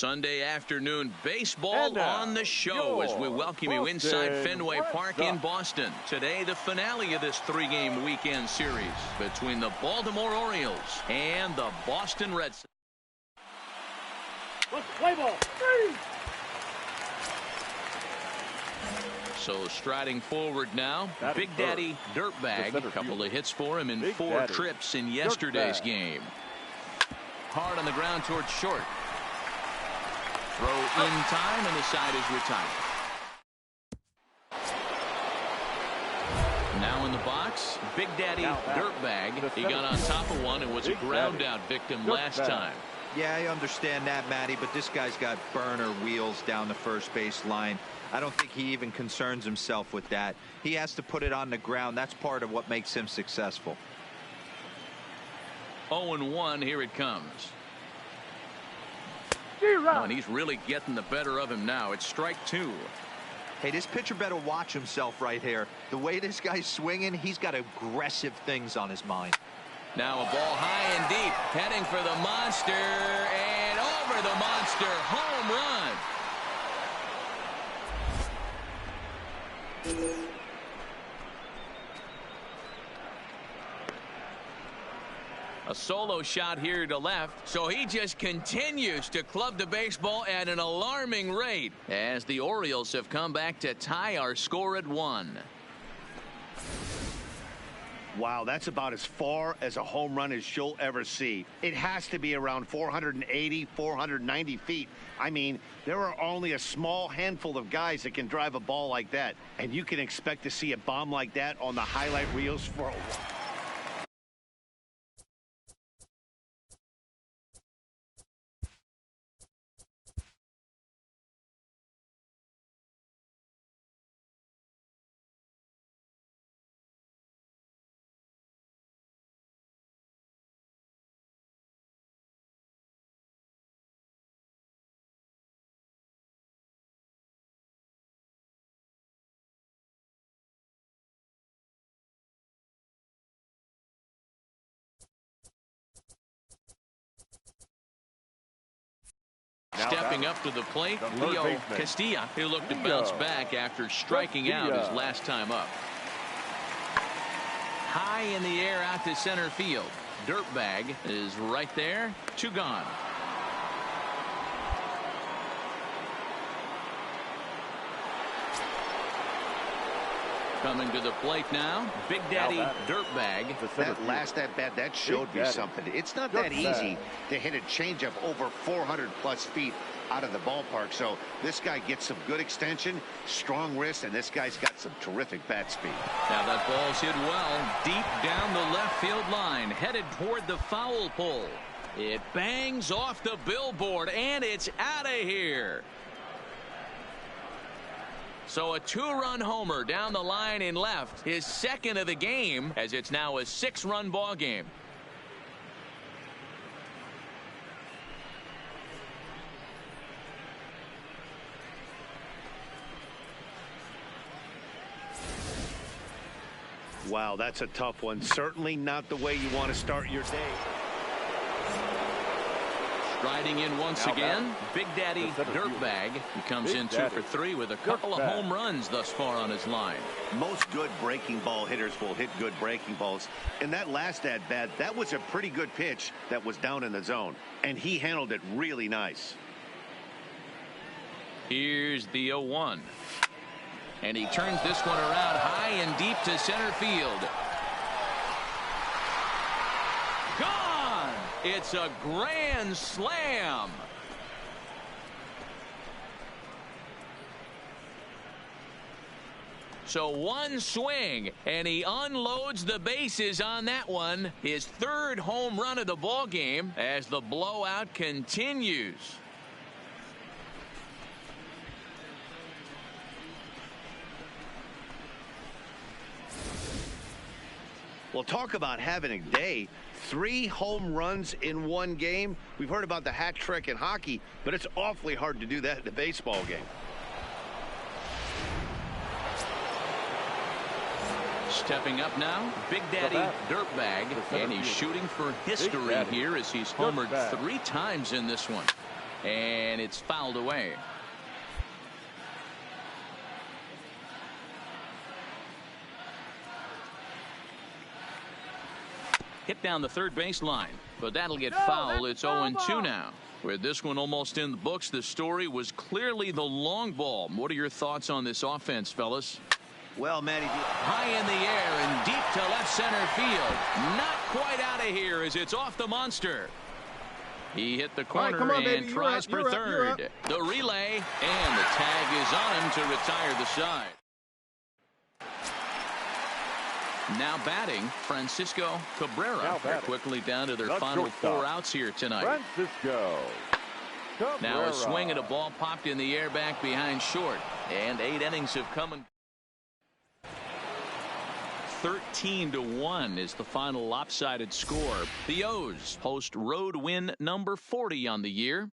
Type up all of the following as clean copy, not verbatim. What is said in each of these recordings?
Sunday afternoon baseball on the show as we welcome you inside Fenway Park in Boston. Today, the finale of this three-game weekend series between the Baltimore Orioles and the Boston Red Sox. Play ball. So striding forward now, Big Daddy Dirtbag. A couple of hits for him in four trips in yesterday's game. Hard on the ground towards short. Throw in time, and the side is retired. Now in the box, Big Daddy Dirtbag. He got on top of one and was a ground out victim last time. Yeah, I understand that, Matty, but this guy's got burner wheels down the first base line. I don't think he even concerns himself with that. He has to put it on the ground. That's part of what makes him successful. 0-1, here it comes. Oh, and he's really getting the better of him now. It's strike two. Hey, this pitcher better watch himself right here. The way this guy's swinging, he's got aggressive things on his mind. Now a ball high and deep, heading for the monster, and over the monster, home run. A solo shot here to left, so he just continues to club the baseball at an alarming rate as the Orioles have come back to tie our score at 1. Wow, that's about as far as a home run as you'll ever see. It has to be around 480, 490 feet. I mean, there are only a small handful of guys that can drive a ball like that, and you can expect to see a bomb like that on the highlight reels for a while. Stepping up to the plate, Leo Castilla, who looked to bounce back after striking out his last time up. High in the air out to center field. Dirtbag is right there. 2 gone. Coming to the plate now, Big Daddy Dirtbag. That last at-bat, that showed me something. It's not that easy to hit a changeup over 400-plus feet out of the ballpark. So this guy gets some good extension, strong wrist, and this guy's got some terrific bat speed. Now that ball's hit well, deep down the left field line, headed toward the foul pole. It bangs off the billboard, and it's out of here. So a 2-run homer down the line in left, his second of the game, as it's now a 6-run ball game. Wow, that's a tough one. Certainly not the way you want to start your day. Striding in once again, Big Daddy Dirtbag. He comes in 2 for 3 with a couple of home runs thus far on his line. Most good breaking ball hitters will hit good breaking balls. And that last at-bat, that was a pretty good pitch that was down in the zone. And he handled it really nice. Here's the 0-1. And he turns this one around high and deep to center field. Gone! It's a grand slam. So one swing, and he unloads the bases on that one. His 3rd home run of the ball game as the blowout continues. Well, talk about having a day. 3 home runs in one game. We've heard about the hat trick in hockey, but it's awfully hard to do that in a baseball game. Stepping up now, Big Daddy Dirtbag, and he's shooting for history here as he's homered 3 times in this one. and it's fouled away. Hit down the third baseline, but that'll get foul. It's 0-2 now. With this one almost in the books, the story was clearly the long ball. What are your thoughts on this offense, fellas? Well, Matty, high in the air and deep to left center field. Not quite out of here as it's off the monster. He hit the corner and tries for third. The relay, and the tag is on him to retire the side. Now batting, Francisco Cabrera. They're quickly down to their final 4 outs here tonight. Francisco Cabrera. Now a swing and a ball popped in the air back behind short. And 8 innings have come and 13-1 is the final lopsided score. The O's post road win number 40 on the year.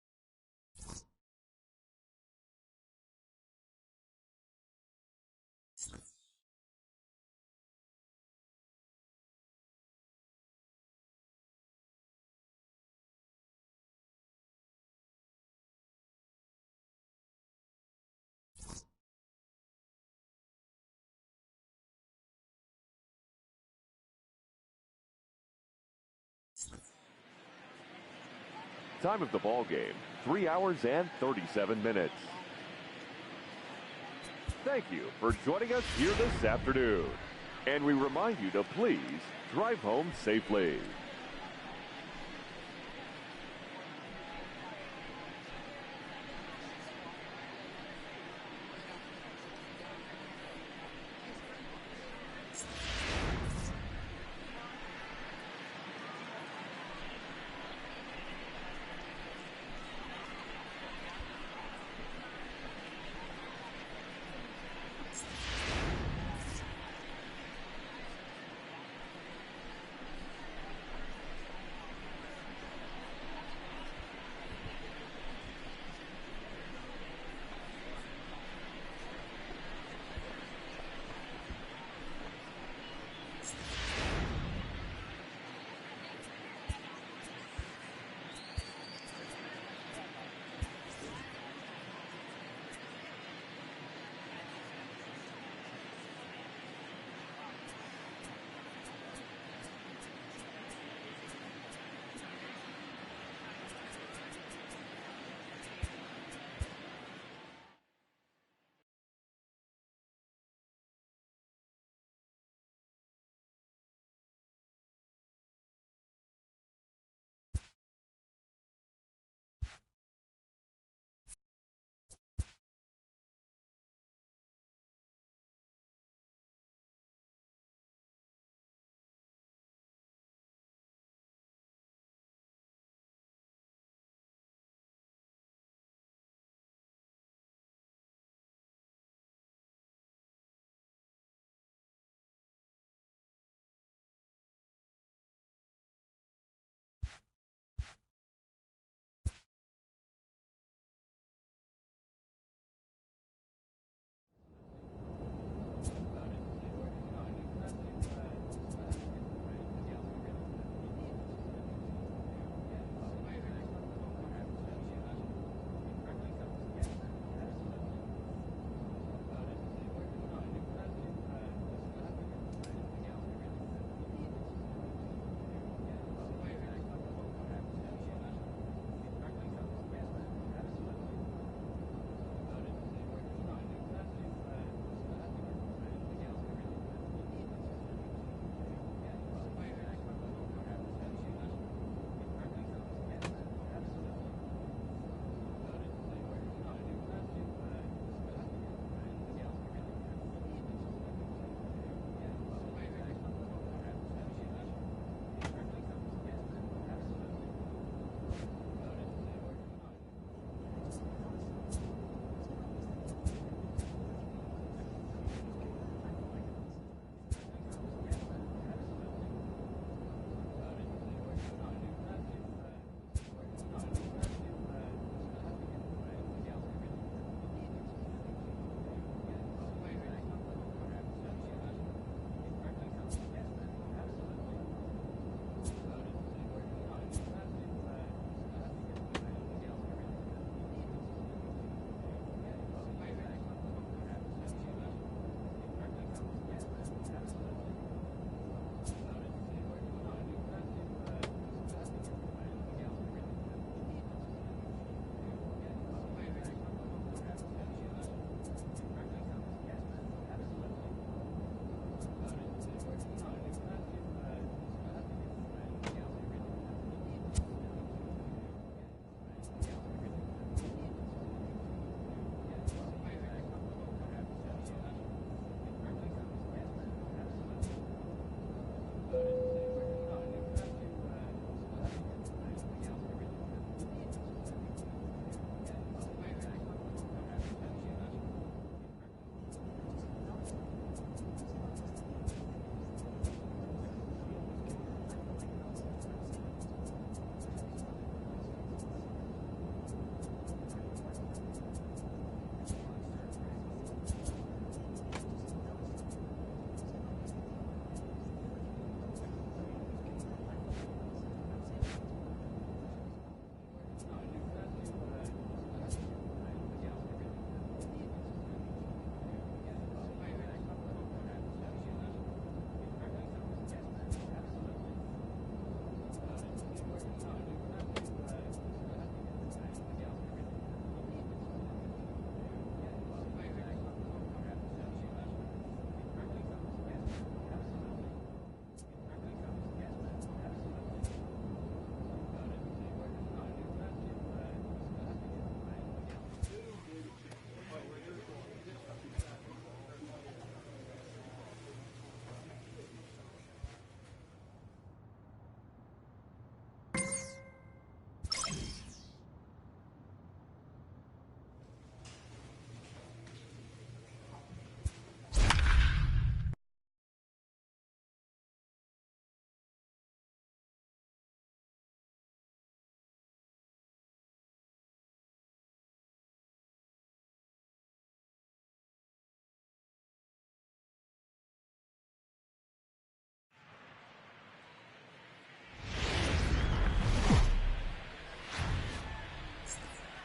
Time of the ball game, 3 hours and 37 minutes. Thank you for joining us here this afternoon. And we remind you to please drive home safely.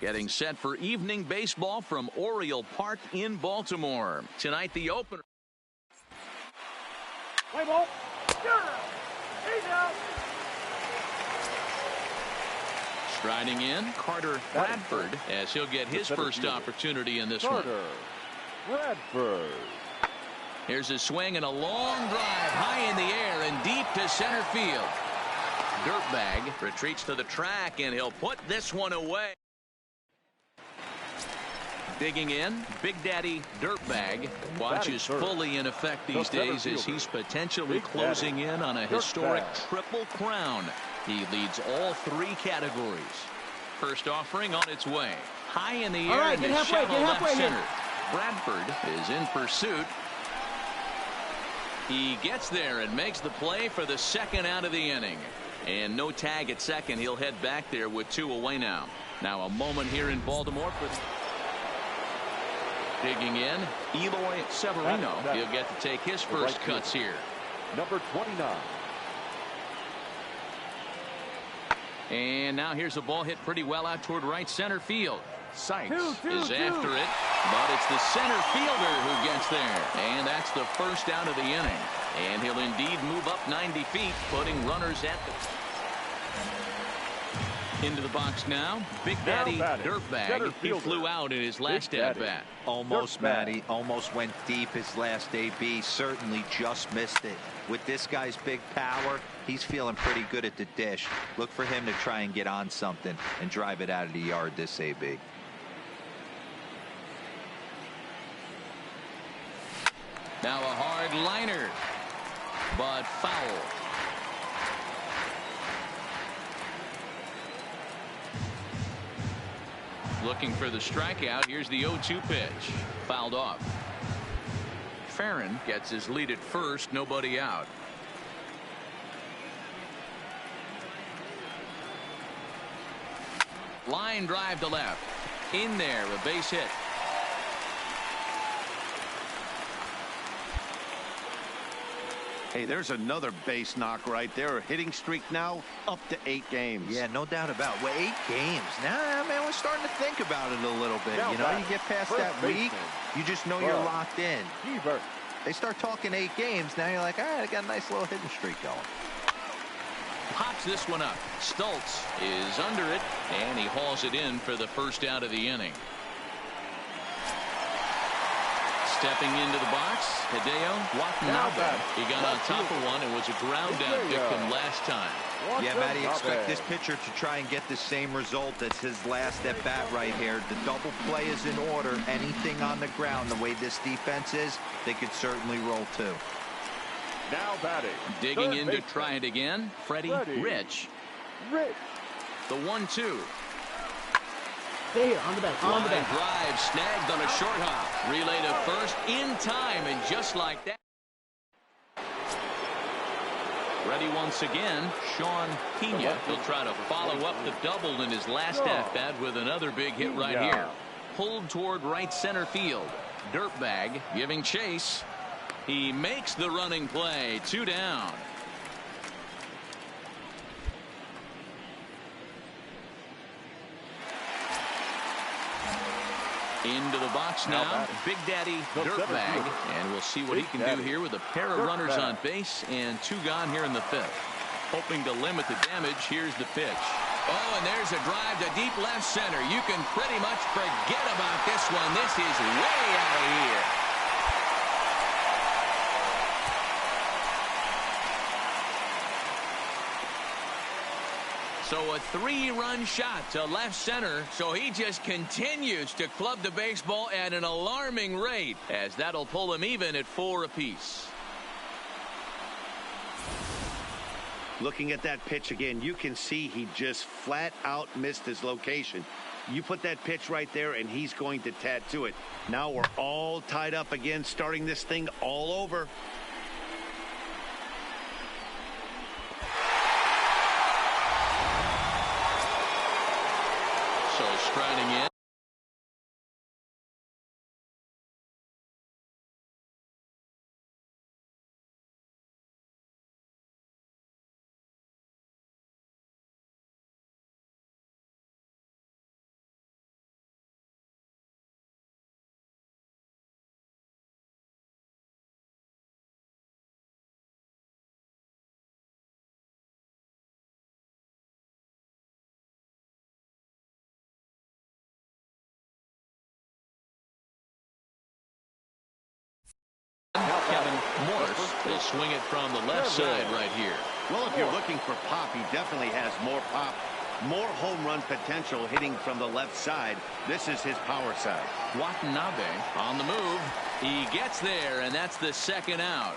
getting set for evening baseball from Oriole Park in Baltimore. Tonight, the opener. Play ball. Striding in, Carter Bradford, as he'll get his first opportunity in this one. Bradford. Here's a swing and a long drive high in the air and deep to center field. Dirtbag retreats to the track, and he'll put this one away. Digging in, Big Daddy Dirtbag. Watch is fully in effect these days as he's potentially closing in on a historic triple crown. He leads all three categories. First offering on its way. High in the air into shallow left center. Bradford is in pursuit. He gets there and makes the play for the second out of the inning. And no tag at second. He'll head back there with 2 away now. Now a moment here in Baltimore for digging in, Eloy Severino. He'll get to take his first cuts here. Number 29. And now here's a ball hit pretty well out toward right center field. Sykes is after it, but it's the center fielder who gets there. And that's the first out of the inning. And he'll indeed move up 90 feet, putting runners at the... Into the box now, Big Daddy Dirtbag. He flew out in his last at-bat. Almost, Matty. Almost went deep his last AB. Certainly just missed it. With this guy's big power, he's feeling pretty good at the dish. Look for him to try and get on something and drive it out of the yard this AB. Now a hard liner, but foul. Looking for the strikeout. Here's the 0-2 pitch. Fouled off. Farron gets his lead at first. Nobody out. Line drive to left. In there, a base hit. Hey, there's another base knock right there. A hitting streak now up to 8 games. Yeah, no doubt about it. Well, 8 games. Now, man, we're starting to think about it a little bit. You know, you get past that week, you just know you're locked in. They start talking 8 games. Now you're like, all right, I got a nice little hitting streak going. Pops this one up. Stultz is under it, and he hauls it in for the first out of the inning. Stepping into the box, Hideo Watanabe. He got on top of one and was a ground out victim last time. Yeah, Matty, expect this pitcher to try and get the same result as his last at bat right here. The double play is in order. Anything on the ground, the way this defense is, they could certainly roll too. Now batting. Digging in to try it again, Freddie Rich. The 1-2. Here, on the back, on the back. Drive snagged on a short hop. Relay to first in time, and just like that. Ready once again, Sean Pena. He'll try to follow up the double in his last at-bat with another big hit right here. Pulled toward right center field. Dirtbag giving chase. He makes the running play. 2 down. Into the box now, Big Daddy Dirtbag, and we'll see what he can do here with a pair of runners on base and 2 gone here in the 5th. Hoping to limit the damage, here's the pitch. Oh, and there's a drive to deep left center. You can pretty much forget about this one. This is way out of here. So a 3-run shot to left center. So he just continues to club the baseball at an alarming rate, as that'll pull him even at 4 apiece. Looking at that pitch again, you can see he just flat out missed his location. You put that pitch right there and he's going to tattoo it. Now we're all tied up again, starting this thing all over. So striding in. Morse will swing it from the left side right here. Well, if you're looking for pop, he definitely has more pop, more home run potential hitting from the left side. This is his power side. Watanabe on the move. He gets there, and that's the second out.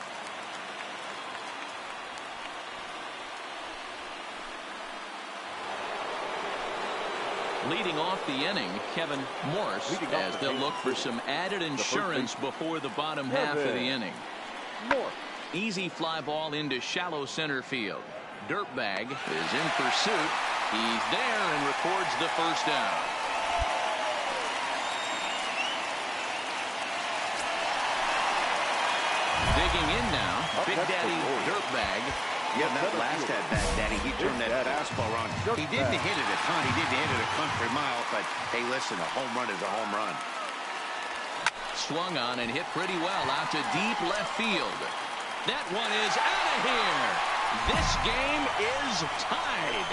Leading off the inning, Kevin Morse, as they'll look for some added insurance before the bottom half of the inning. Easy fly ball into shallow center field. Dirtbag is in pursuit. He's there and records the first down. Digging in now, Big Daddy Dirtbag. Yeah, that last at-bat, Daddy, he turned that fastball around. He didn't hit it a ton. He didn't hit it a country mile, but hey, listen, a home run is a home run. Swung on and hit pretty well out to deep left field. That one is out of here. This game is tied.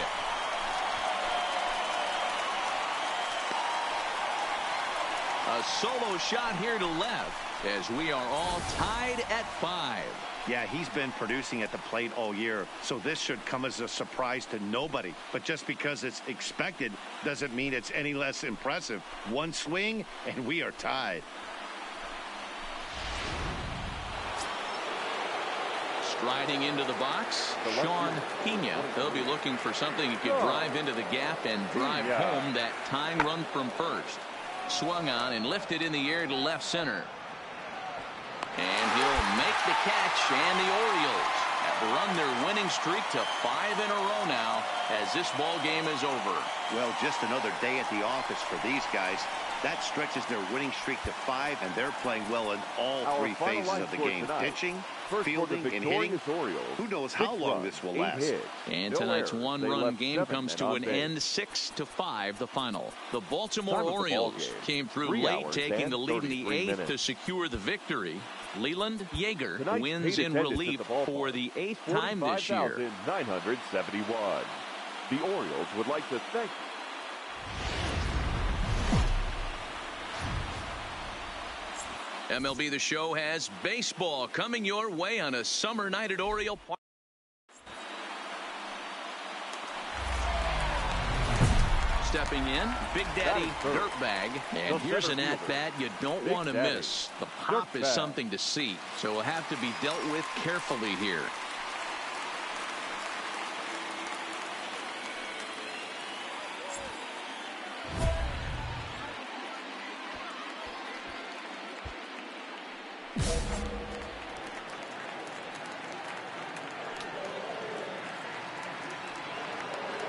A solo shot here to left as we are all tied at 5. Yeah, he's been producing at the plate all year, so this should come as a surprise to nobody. But just because it's expected doesn't mean it's any less impressive. One swing, and we are tied. Striding into the box, Sean Pena. They'll be looking for something he could drive into the gap and drive home that tying run from first. Swung on and lifted in the air to left center. And he'll make the catch, and the Orioles have run their winning streak to 5 in a row now as this ball game is over. Well, just another day at the office for these guys. That stretches their winning streak to 5, and they're playing well in all three phases of the game. Pitching, fielding, and hitting. Who knows how long this will last. And tonight's one-run game comes to an end, 6-5 the final. The Baltimore Orioles came through late, taking the lead in the 8th to secure the victory. Leland Yeager wins in relief for the 8th time this year. 971. The Orioles would like to thank MLB The Show has baseball coming your way on a summer night at Oriole Park. Stepping in, Big Daddy Dirtbag. And here's an at-bat you don't want to miss. The pop is something to see, so it'll have to be dealt with carefully here.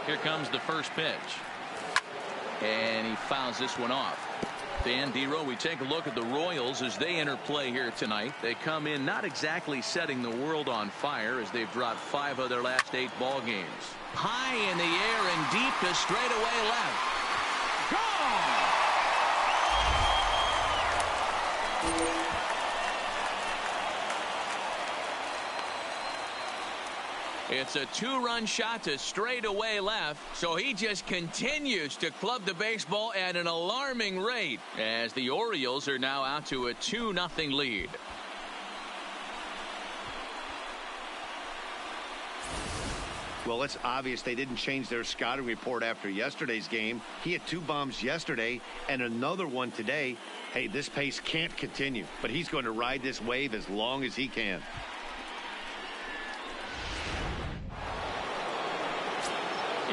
Here comes the first pitch. And he fouls this one off. Dan Dero, we take a look at the Royals as they enter play here tonight. They come in not exactly setting the world on fire as they've dropped 5 of their last 8 ball games. High in the air and deep to straightaway left. Gone! It's a 2-run shot to straightaway left, so he just continues to club the baseball at an alarming rate as the Orioles are now out to a 2-0 lead. Well, it's obvious they didn't change their scouting report after yesterday's game. He had 2 bombs yesterday and another one today. Hey, this pace can't continue, but he's going to ride this wave as long as he can.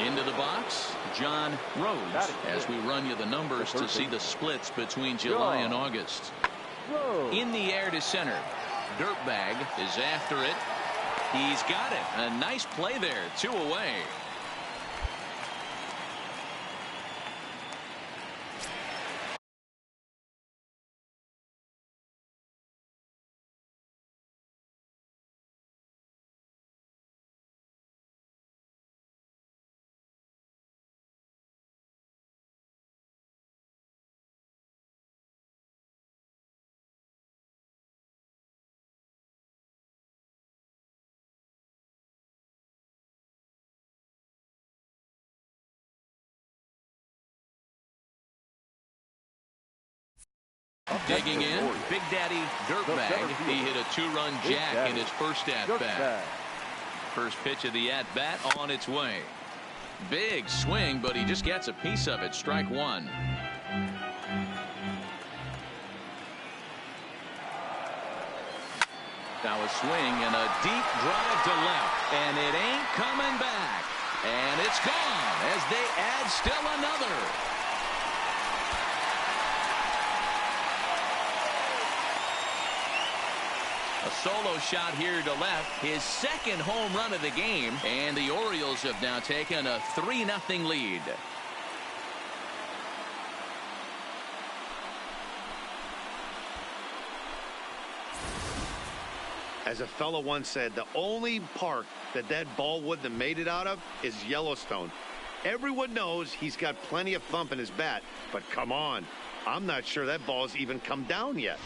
Into the box, John Rhodes, as we run you the numbers to see the splits between July and August. In the air to center. Dirtbag is after it. He's got it. A nice play there. 2 away. Digging in, Big Daddy Dirtbag. He hit a two-run jack in his first at-bat. First pitch of the at-bat on its way. Big swing, but he just gets a piece of it. Strike one. Now a swing and a deep drive to left, and it ain't coming back. And it's gone as they add still another. A solo shot here to left, his second home run of the game, and the Orioles have now taken a 3-0 lead. As a fellow once said, the only park that ball wouldn't have made it out of is Yellowstone. Everyone knows he's got plenty of thump in his bat, but come on, I'm not sure that ball's even come down yet.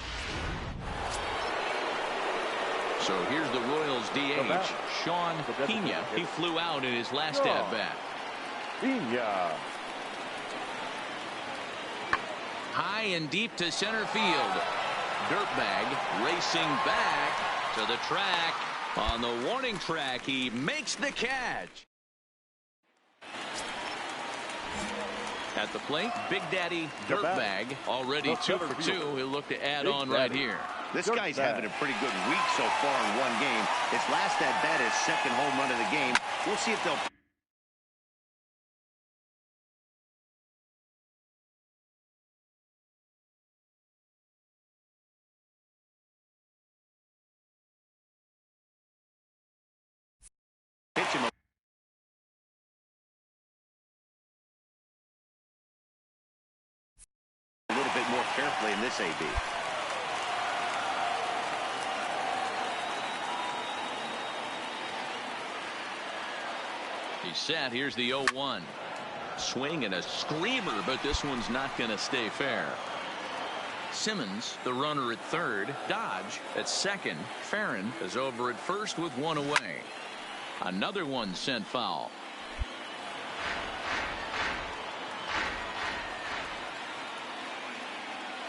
So here's the Royals DH, Sean Pena. He flew out in his last at-bat. Pena. High and deep to center field. Dirtbag racing back to the track. On the warning track, he makes the catch. At the plate, Big Daddy Dirtbag, already 2 for 2. He'll look to add on right here. This guy's having a pretty good week so far in one game. His last at-bat is second home run of the game. We'll see if they'll... pitch him a little bit more carefully in this AB. He's set. Here's the 0-1. Swing and a screamer, but this one's not going to stay fair. Simmons, the runner at third. Dodge at second. Farron is over at first with one away. Another one sent foul.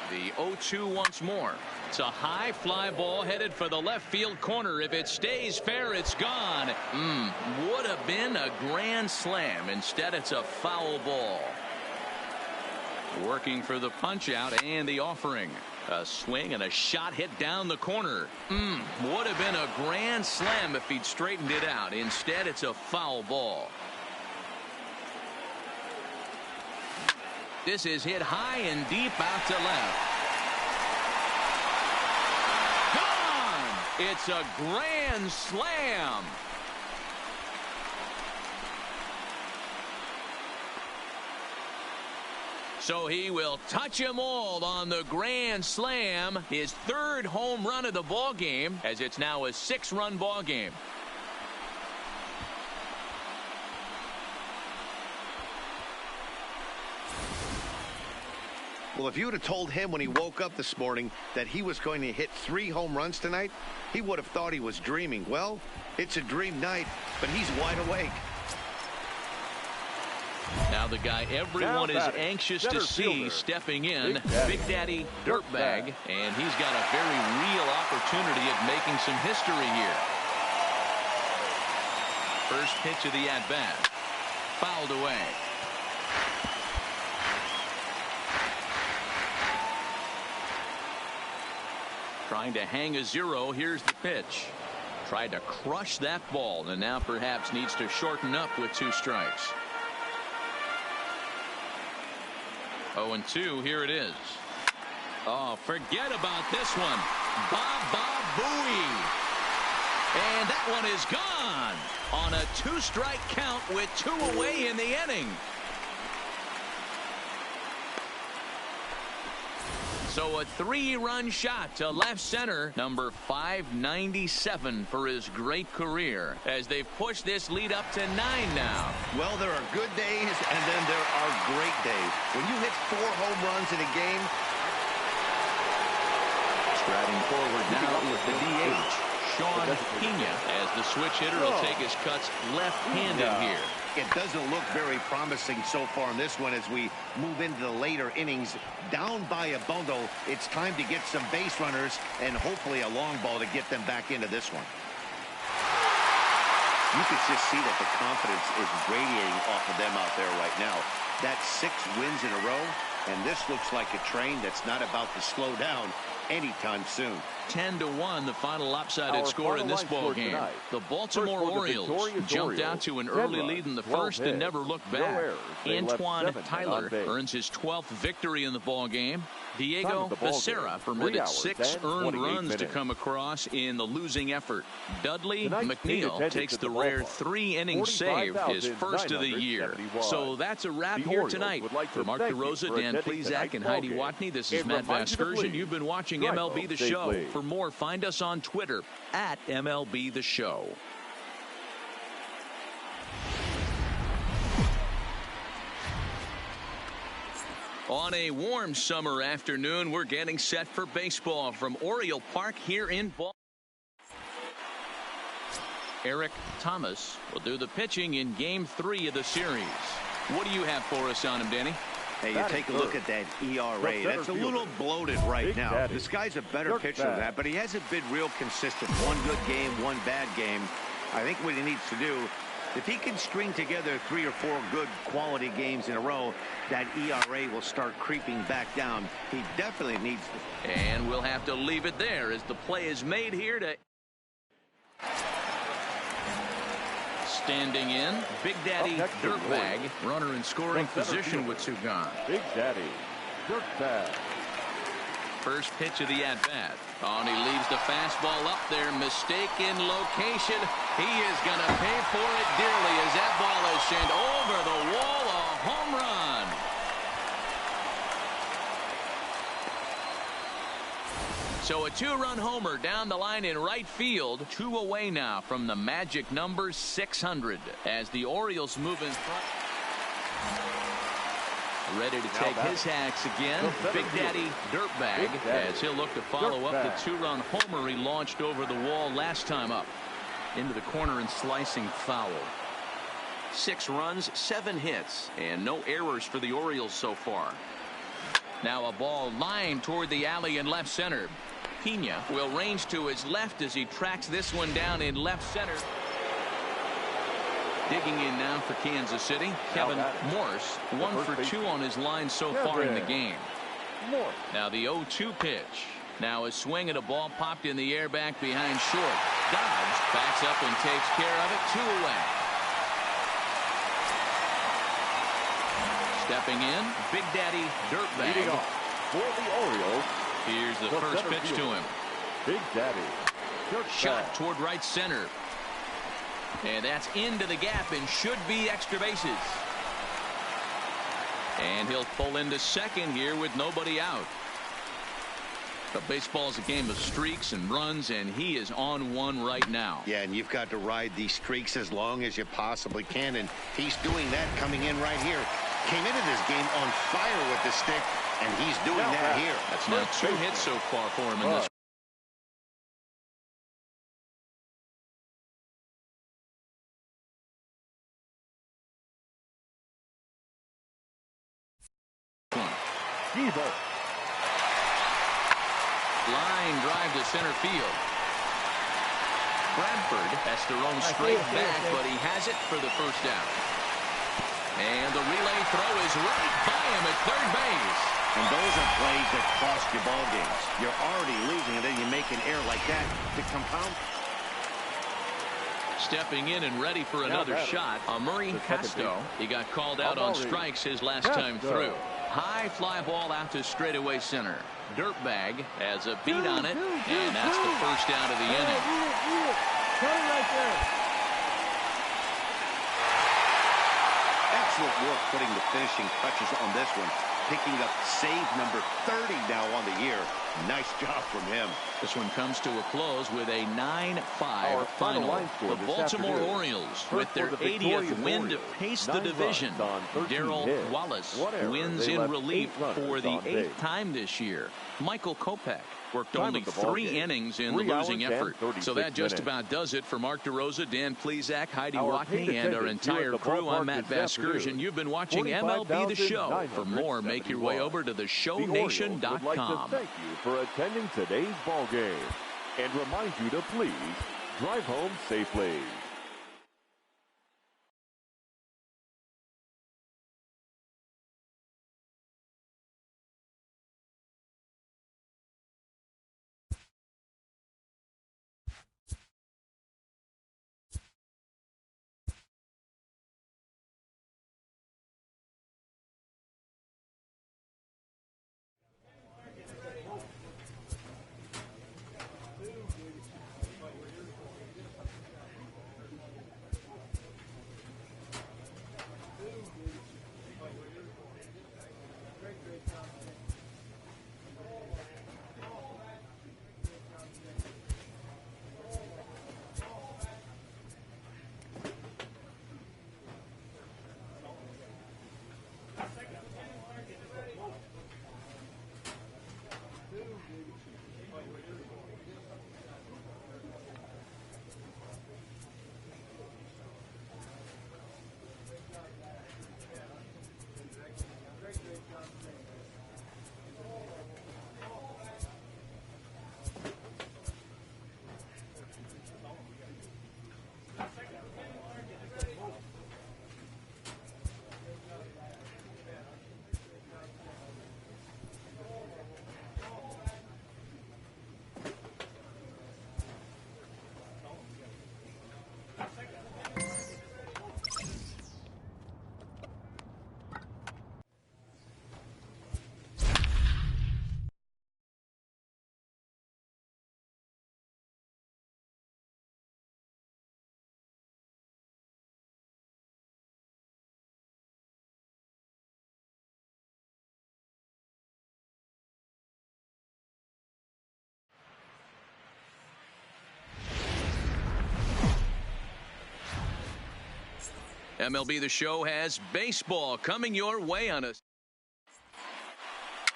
The 0-2 once more. It's a high fly ball headed for the left field corner. If it stays fair, it's gone. Would have been a grand slam. Instead, it's a foul ball. Working for the punch out and the offering. A swing and a shot hit down the corner. Would have been a grand slam if he'd straightened it out. Instead, it's a foul ball. This is hit high and deep out to left. Gone! It's a grand slam. So he will touch them all on the grand slam. His third home run of the ball game, as it's now a 6-run ball game. Well, if you would have told him when he woke up this morning that he was going to hit 3 home runs tonight, he would have thought he was dreaming. Well, it's a dream night, but he's wide awake. Now the guy everyone is anxious to see stepping in, Big Daddy Dirtbag, and he's got a very real opportunity at making some history here. First pitch of the at-bat. Fouled away. Trying to hang a 0. Here's the pitch. Tried to crush that ball, and now perhaps needs to shorten up with 2 strikes. 0-2. Here it is. Oh, forget about this one. Baba Booey. And that one is gone on a 2-strike count with 2 away in the inning. So a 3-run shot to left center, number 597 for his great career, as they've pushed this lead up to 9 now. Well, there are good days, and then there are great days. When you hit 4 home runs in a game. Striding forward now with the DH, Sean Pena, as the switch hitter will take his cuts left-handed here. It doesn't look very promising so far in this one as we move into the later innings. Down by a bundle, it's time to get some base runners and hopefully a long ball to get them back into this one. You could just see that the confidence is radiating off of them out there right now. That's 6 wins in a row, and this looks like a train that's not about to slow down anytime soon. 10-1, the final lopsided score in this ball game. The Baltimore Orioles jumped out to an early lead in the first and never looked back. Antoine Tyler earns his 12th victory in the ball game. Diego Becerra permitted 6 earned runs to come across in the losing effort. Dudley McNeil takes the rare 3-inning save, his first of the year. So that's a wrap here tonight. For Mark DeRosa, Dan Plesac, and Heidi Watney, this is Matt Vasgersian. You've been watching MLB The Show. For more, find us on Twitter at MLB The Show. On a warm summer afternoon, we're getting set for baseball from Oriole Park here in Baltimore. Eric Thomas will do the pitching in Game 3 of the series. What do you have for us on him, Danny? Hey, you take a look at that ERA. That's a little bloated right now. This guy's a better pitcher than that, but he hasn't been real consistent. One good game, one bad game. I think what he needs to do, if he can string together 3 or 4 good quality games in a row, that ERA will start creeping back down. He definitely needs to. And we'll have to leave it there as the play is made here to... Standing in, Big Daddy Dirtbag, runner in scoring position with 2 gone. Big Daddy Dirtbag. First pitch of the at-bat. Oh, and he leaves the fastball up there. Mistaken location. He is going to pay for it dearly as that ball is sent over the wall. A home run. So a 2-run homer down the line in right field. 2 away now from the magic number 600 as the Orioles move in front. Ready to take his hacks again. Big Daddy Dirtbag as he'll look to follow up the 2-run homer he launched over the wall last time up. Into the corner and slicing foul. 6 runs, 7 hits, and no errors for the Orioles so far. Now a ball lined toward the alley in left center. Pena will range to his left as he tracks this one down in left center. Digging in now for Kansas City, Kevin Morse, 1 for 2 on his line so far in the game. Now the 0-2 pitch. Now a swing at a ball popped in the air back behind short. Dodge backs up and takes care of it. 2 away. Stepping in, Big Daddy Dirtbag. For the Orioles, here's the first pitch to him. Big Daddy Dirtbag. Shot toward right center. And that's into the gap and should be extra bases. And he'll pull into second here with nobody out. But baseball is a game of streaks and runs, and he is on one right now. Yeah, and you've got to ride these streaks as long as you possibly can, and he's doing that coming in right here. Came into this game on fire with the stick, and he's doing that here. That's now 2 hits so far for him in this. Line drive to center field. Bradford has to roam straight back, but he has it for the first down. And the relay throw is right by him at third base. And those are plays that cost you ball games. You're already losing, and then you make an error like that to compound. Stepping in and ready for another shot, Murray Casto. He got called out on strikes his last time through. High fly ball out to straightaway center. Dirtbag has a beat on it, and that's the first down of the inning. Excellent work putting the finishing touches on this one. Picking up save number 30 now on the year. Nice job from him. This one comes to a close with a 9-5 final. The Baltimore Orioles, with their 80th win to pace the division. Darrell Wallace wins in relief for the 8th time this year. Michael Kopech worked only 3 innings in the losing effort. So that just about does it for Mark DeRosa, Dan Plesac, Heidi Watney, and our entire crew. I'm Matt Vasgersian. You've been watching MLB The Show. For more, make your way over to theshownation.com. Would like to thank you for attending today's ball game and remind you to please drive home safely. MLB The Show has baseball coming your way on us.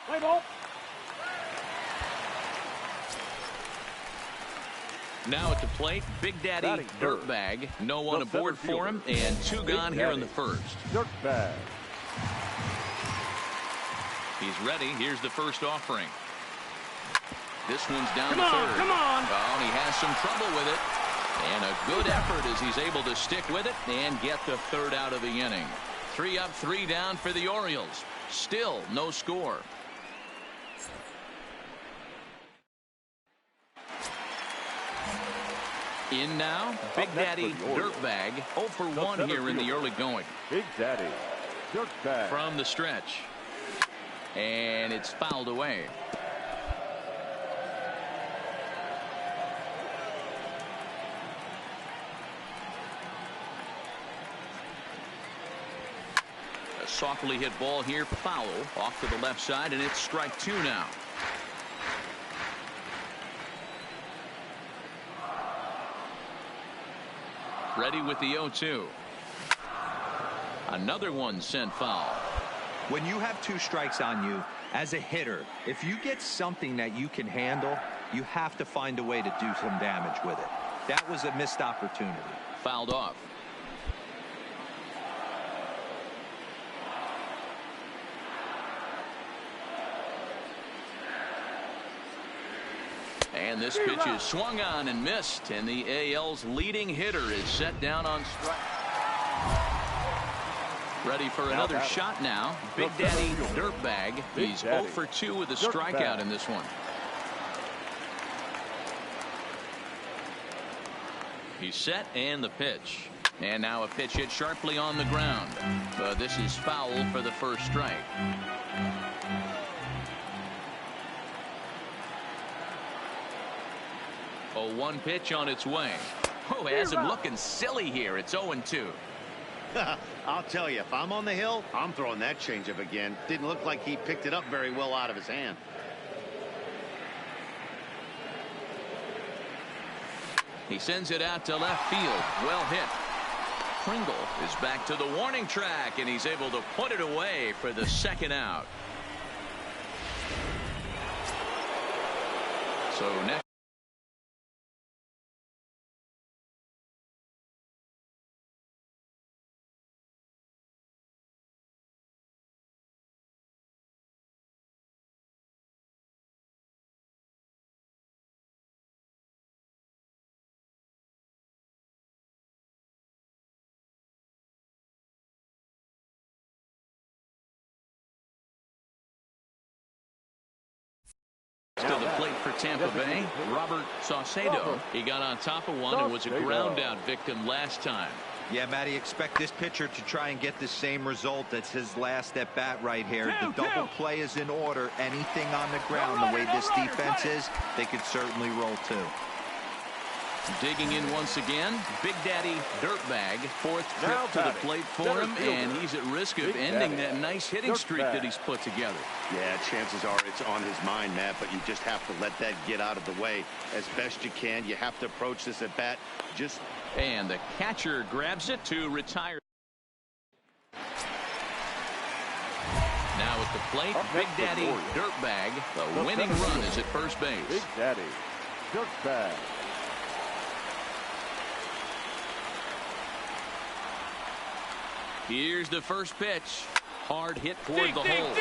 Play ball. Now at the plate, Big Daddy Dirtbag. No one aboard for him, and 2 gone here in the first. Dirtbag. He's ready. Here's the first offering. This one's down to third. Come on. Oh, and he has some trouble with it. And a good effort as he's able to stick with it and get the third out of the inning. 3 up, 3 down for the Orioles. Still no score. In now, Big Daddy Dirtbag. 0 for 1 here in the early going. Big Daddy Dirtbag. From the stretch. And it's fouled away. A softly hit ball here, foul off to the left side, and it's strike 2 now. Ready with the 0-2. Another one sent foul. When you have 2 strikes on you, as a hitter, if you get something that you can handle, you have to find a way to do some damage with it. That was a missed opportunity. Fouled off. And this pitch is swung on and missed, and the AL's leading hitter is set down on strike. Ready for another shot now. Big Daddy Dirtbag. He's 0 for 2 with a strikeout in this one. He's set, and the pitch. And now a pitch hit sharply on the ground. But this is foul for the first strike. A 1 pitch on its way. Oh, has him looking silly here. It's 0-2. I'll tell you, if I'm on the hill, I'm throwing that changeup again. Didn't look like he picked it up very well out of his hand. He sends it out to left field. Well hit. Pringle is back to the warning track, and he's able to put it away for the second out. So next. To the plate for Tampa Bay, Robert Saucedo. He got on top of one and was a ground out victim last time. Yeah, Matty, expect this pitcher to try and get the same result. That's his last at bat right here. The double play is in order. Anything on the ground, the way this defense is, they could certainly roll too. Digging in once again, Big Daddy Dirtbag. Fourth trip to the plate for him, and he's at risk of ending that nice hitting streak that he's put together. Yeah, chances are it's on his mind, Matt, but you just have to let that get out of the way as best you can. You have to approach this at bat just. And the catcher grabs it to retire. Now at the plate, Big Daddy Dirtbag. The winning run is at first base. Big Daddy Dirtbag. Here's the first pitch. Hard hit toward the hole.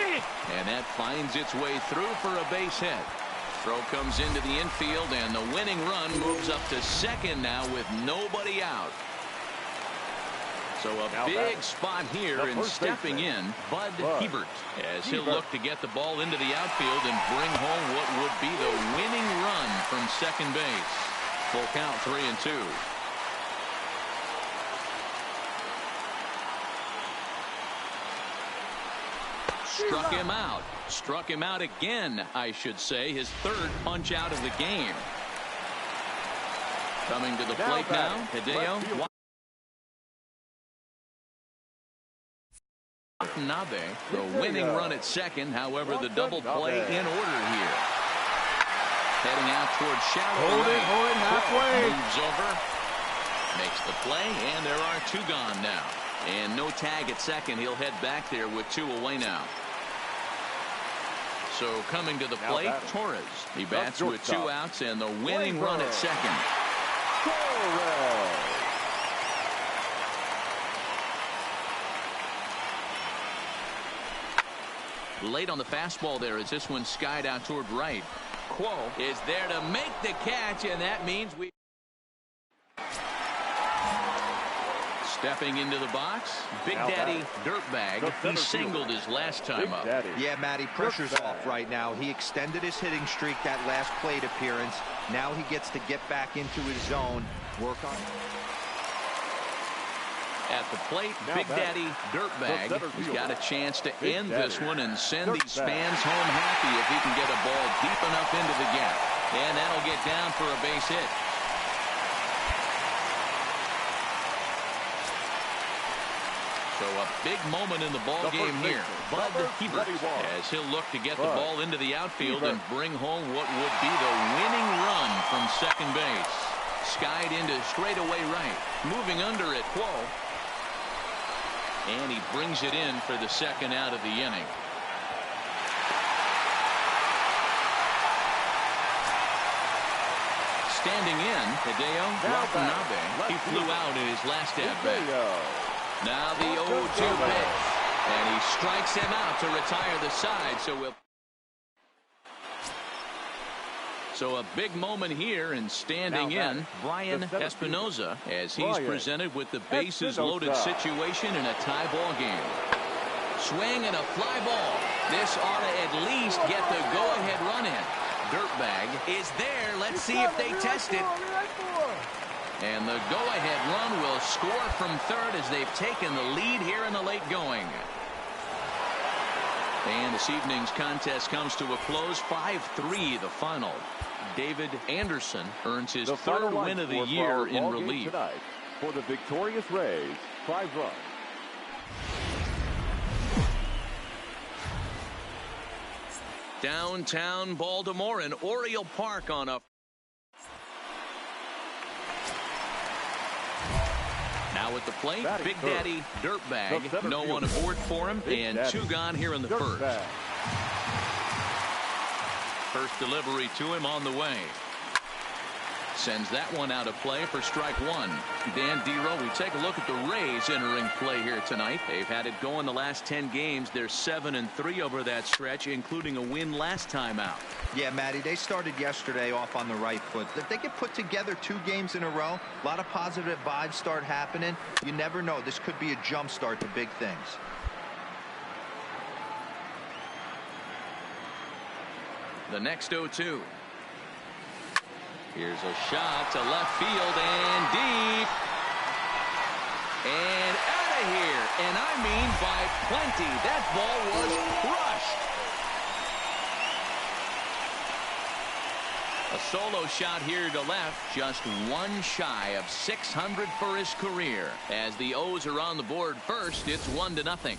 And that finds its way through for a base hit. Throw comes into the infield, and the winning run moves up to second now with nobody out. So a big spot here, and stepping in, Bud Hebert, as he'll look to get the ball into the outfield and bring home what would be the winning run from second base. Full count, 3-2. Struck him out. Struck him out again, I should say. His third punch out of the game. Coming to the plate now, Hideo Watanabe, the winning run at second. However, the double play in order here. Heading out towards shallow right. Hold it halfway. Moves over. Makes the play, and there are two gone now. And no tag at second. He'll head back there with two away now. So coming to the plate, Torres. He bats with two outs and the winning run at second. Torres. Late on the fastball there as this one skied out toward right. Quo is there to make the catch, and that means we. Stepping into the box, Big Daddy Dirtbag. He singled his last time up. Yeah, Matty, pressure's off right now. He extended his hitting streak that last plate appearance. Now he gets to get back into his zone, work on. At the plate, Big Daddy Dirtbag. He's got a chance to end this one and send these fans home happy if he can get a ball deep enough into the gap. And that'll get down for a base hit. So a big moment in the ball game here. Bud Hebert, as he'll look to get the ball into the outfield and bring home what would be the winning run from second base. Skied into straightaway right. Moving under at Quo. And he brings it in for the second out of the inning. Standing in, Hideo Watanabe. He flew out in his last at-bat. Now the 0-2 pitch. And he strikes him out to retire the side. So a big moment here, and standing in, Brian Espinoza, as he's presented with the bases loaded situation in a tie ball game. Swing and a fly ball. This ought to at least get the go-ahead run in. Dirtbag is there. Let's see if they test it. And the go-ahead run will score from third as they've taken the lead here in the late going. And this evening's contest comes to a close. 5-3 the final. David Anderson earns his third win of the year in relief. For the victorious Rays, 5 runs. Downtown Baltimore and Oriole Park on a Now at the plate, Big Daddy Dirtbag. No one aboard for him, and 2 gone here in the first. First delivery to him on the way. Sends that one out of play for strike 1. Dan Dero, we take a look at the Rays entering play here tonight. They've had it going the last 10 games. They're 7-3 over that stretch, including a win last time out. Yeah, Matty, they started yesterday off on the right foot. If they get put together 2 games in a row, a lot of positive vibes start happening. You never know. This could be a jump start to big things. The next 0-2. Here's a shot to left field and deep. And out of here. And I mean by plenty. That ball was crushed. A solo shot here to left. Just 1 shy of 600 for his career. As the O's are on the board first, it's 1-0.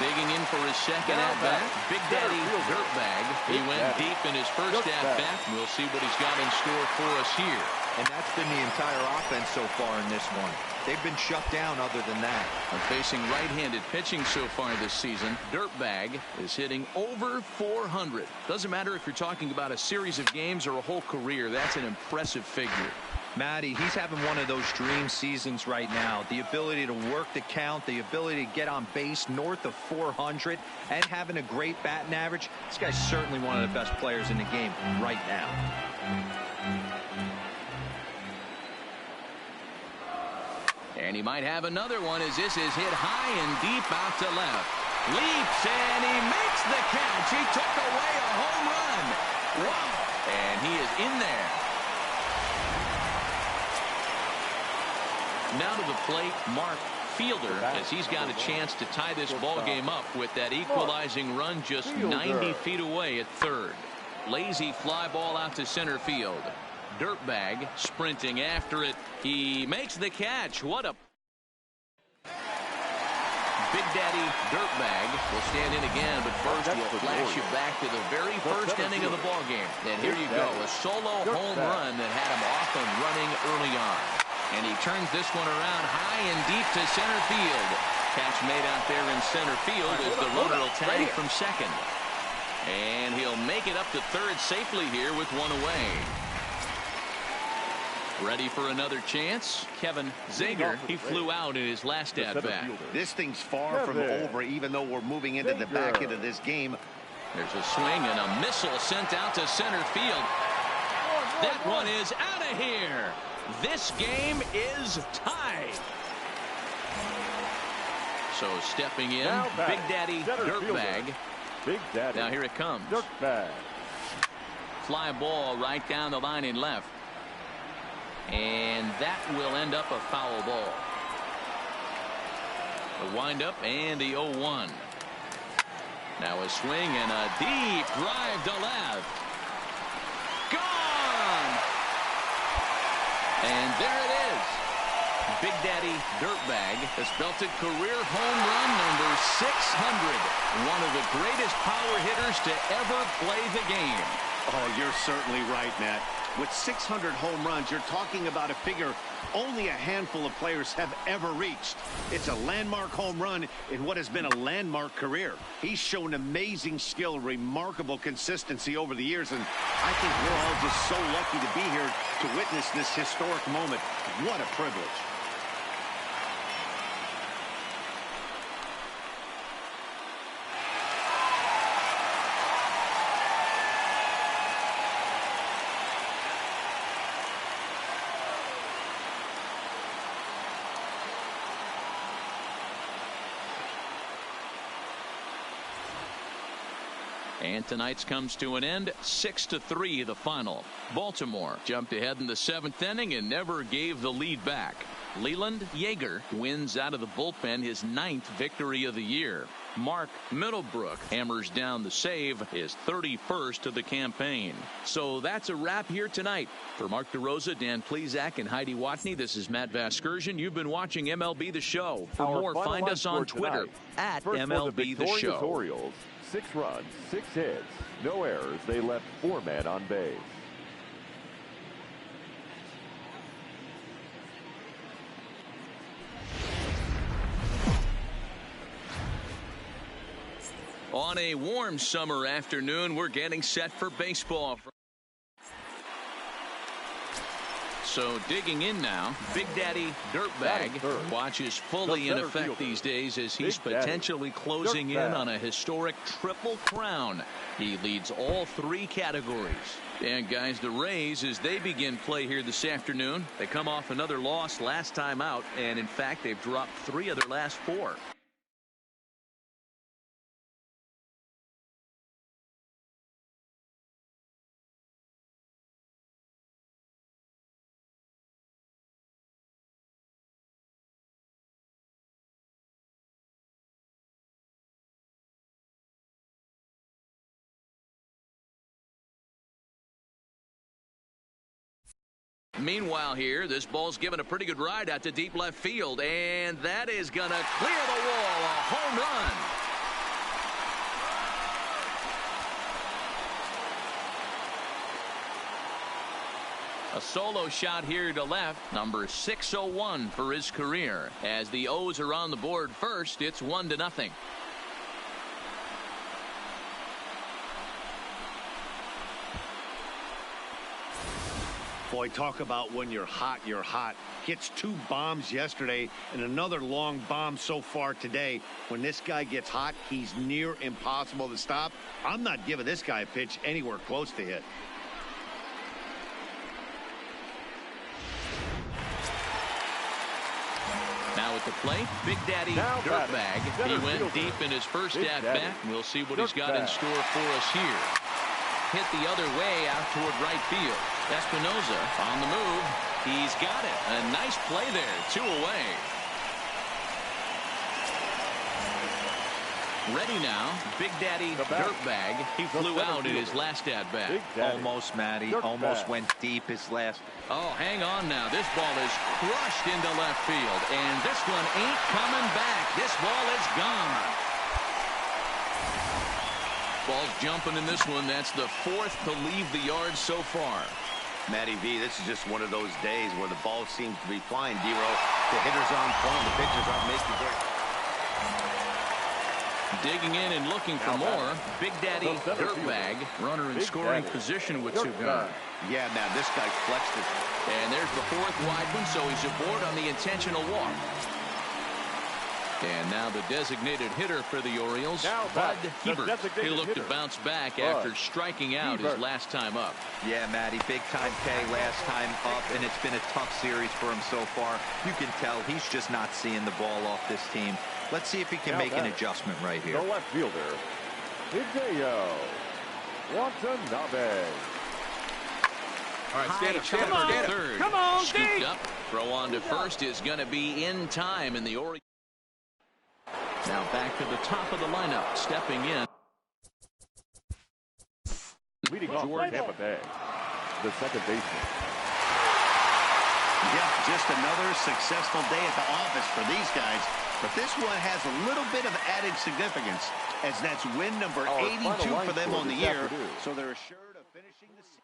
Digging in for his second at-bat, Big Daddy Dirtbag. He went deep in his first at-bat. We'll see what he's got in store for us here. And that's been the entire offense so far in this one. They've been shut down other than that. Facing right-handed pitching so far this season, Dirtbag is hitting over 400. Doesn't matter if you're talking about a series of games or a whole career. That's an impressive figure. Matty, he's having one of those dream seasons right now. The ability to work the count, the ability to get on base north of 400, and having a great batting average. This guy's certainly one of the best players in the game right now. And he might have another one as this is hit high and deep out to left. Leaps and he makes the catch. He took away a home run. Wow. And he is in there. Now to the plate, Mark Fielder, as he's got a chance to tie this ball game up with that equalizing run just 90 feet away at third. Lazy fly ball out to center field. Dirtbag sprinting after it. He makes the catch. What a Big Daddy Dirtbag will stand in again, but first we'll flash you back to the very first inning of the ball game. And here you go, a solo home run that had him off and running early on. And he turns this one around high and deep to center field. Catch made out there in center field as the runner will tag from second. And he'll make it up to third safely here with one away. Ready for another chance? Kevin Zager, he flew out in his last at-bat. This thing's far from over, even though we're moving into the back end of this game. There's a swing and a missile sent out to center field. That one is out of here. This game is tied. So stepping in, Big Daddy Dirtbag. Big Daddy. Now here it comes. Dirtbag. Fly ball right down the line in left. And that will end up a foul ball. The windup and the 0-1. Now a swing and a deep drive to left. Gone! And there it is. Big Daddy Dirtbag has belted career home run number 600. One of the greatest power hitters to ever play the game. Oh, you're certainly right, Matt. With 600 home runs, you're talking about a figure only a handful of players have ever reached. It's a landmark home run in what has been a landmark career. He's shown amazing skill, remarkable consistency over the years, and I think we're all just so lucky to be here to witness this historic moment. What a privilege. And tonight's comes to an end, 6-3 the final. Baltimore jumped ahead in the 7th inning and never gave the lead back. Leland Yeager wins out of the bullpen his 9th victory of the year. Mark Middlebrook hammers down the save, his 31st of the campaign. So that's a wrap here tonight. For Mark DeRosa, Dan Plesac, and Heidi Watney, this is Matt Vasgersian. You've been watching MLB The Show. For more, find us on Twitter at MLB The Show. Orioles, 6 runs, 6 hits, no errors. They left 4 men on base. On a warm summer afternoon, we're getting set for baseball. So digging in now, Big Daddy Dirtbag watches fully in effect these days as he's potentially closing in on a historic triple crown. He leads all 3 categories. And guys, the Rays, as they begin play here this afternoon, they come off another loss last time out, and in fact they've dropped 3 of their last 4. Meanwhile here, this ball's given a pretty good ride out to deep left field, and that is going to clear the wall. A home run. A solo shot here to left, number 601 for his career. As the O's are on the board first, it's 1-0. Boy, talk about when you're hot, you're hot. Hits 2 bombs yesterday and another long bomb so far today. When this guy gets hot, he's near impossible to stop. I'm not giving this guy a pitch anywhere close to hit. Now at the plate, Big Daddy Dirtbag. He went deep in his first at-bat. We'll see what he's got in store for us here. Hit the other way out toward right field. Espinosa on the move. He's got it. A nice play there. 2 away. Ready now, Big Daddy Dirtbag. He flew out in his last at-bat. Almost, Matty. Almost went deep his last. Oh, hang on now. This ball is crushed into left field. And this one ain't coming back. This ball is gone. Ball's jumping in this one. That's the 4th to leave the yard so far. Matty V, this is just one of those days where the ball seems to be flying, D-Row. The hitter's on point, the pitchers aren't making great. Digging in and looking for more. Big Daddy Dirtbag, runner in scoring position with 2 gone. Yeah, now this guy flexed it. And there's the 4th wide one, so he's aboard on the intentional walk. And now the designated hitter for the Orioles, Bud Hebert. He looked to bounce back after striking out his last time up. Yeah, Matty, big-time K last time up, and it's been a tough series for him so far. You can tell he's just not seeing the ball off this team. Let's see if he can make an adjustment right here. The left fielder, Hideo Watanabe. All right, stand up. Come on, third. Come on, scooped up. Throw on to first is going to be in time, and the Orioles. Now back to the top of the lineup, stepping in. Leading George Tampa Bay, the second baseman. Yeah, just another successful day at the office for these guys. But this one has a little bit of added significance, as that's win number 82 for them on the year. So they're assured of finishing the season.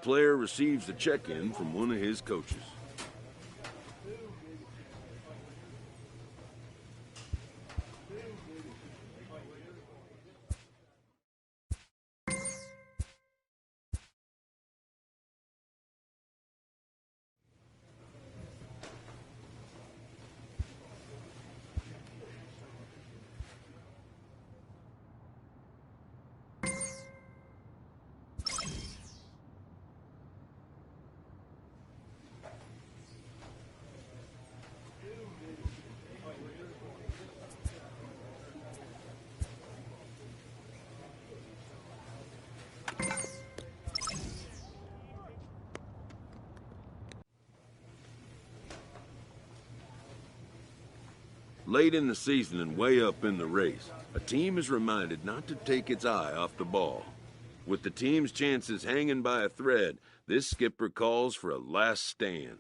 player receives a check-in from one of his coaches. Late in the season and way up in the race, a team is reminded not to take its eye off the ball. With the team's chances hanging by a thread, this skipper calls for a last stand.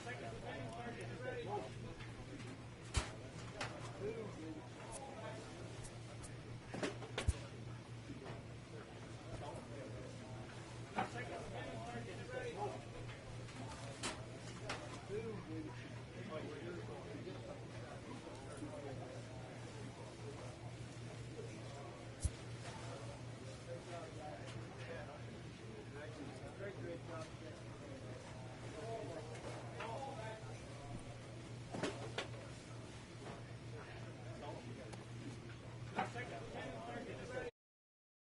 Second.